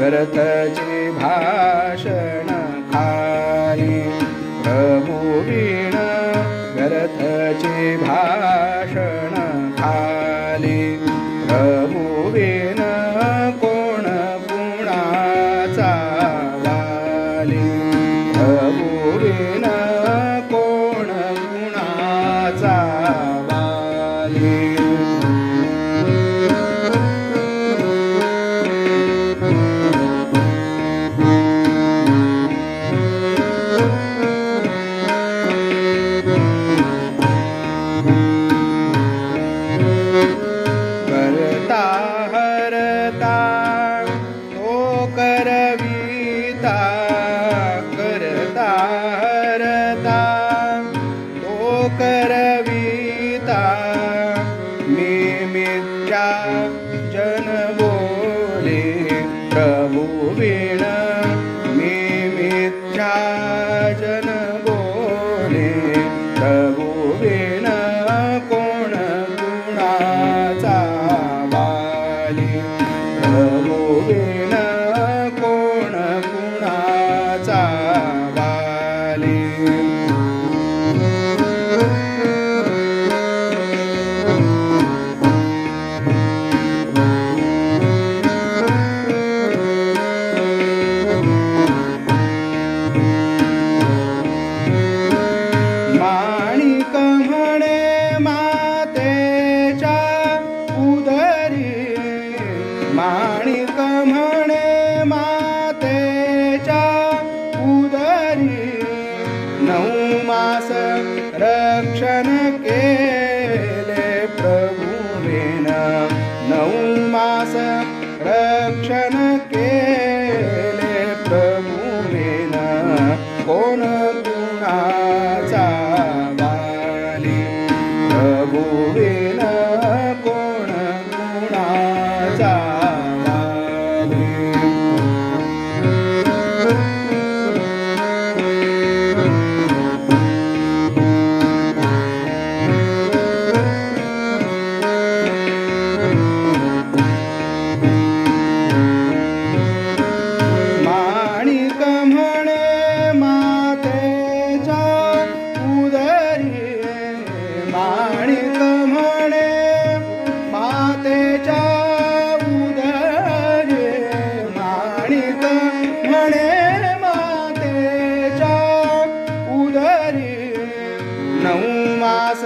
करतचे भाषण खाली प्रभुवीण करतचे भाषण खाली प्रभुवीण कोण कुणाचा वाली प्रभुवीण कोण कुणाचा वाली करविता करता हरता तो करविता मी मिथ्या जन बोले प्रभुवीण मी मिथ्या जन बोले प्रभुवीण कोण कुणाचा वाली प्रभुवीण माणिक म्हणे मातेच्या उदरी माणिक म्हणे मातेच्या उदरी 9 मास रक्षण केले प्रभुवीण 9 मास रक्षण केले प्रभुवीण कोण कुणाचा वाली प्रभुवीण कोण कुणाचा वाली माणिक म्हणे मातेच्या उदरी माणिक म्हणे मातेच्या उदरी माणिक म्हणे मातेच्या उदरी 9 मास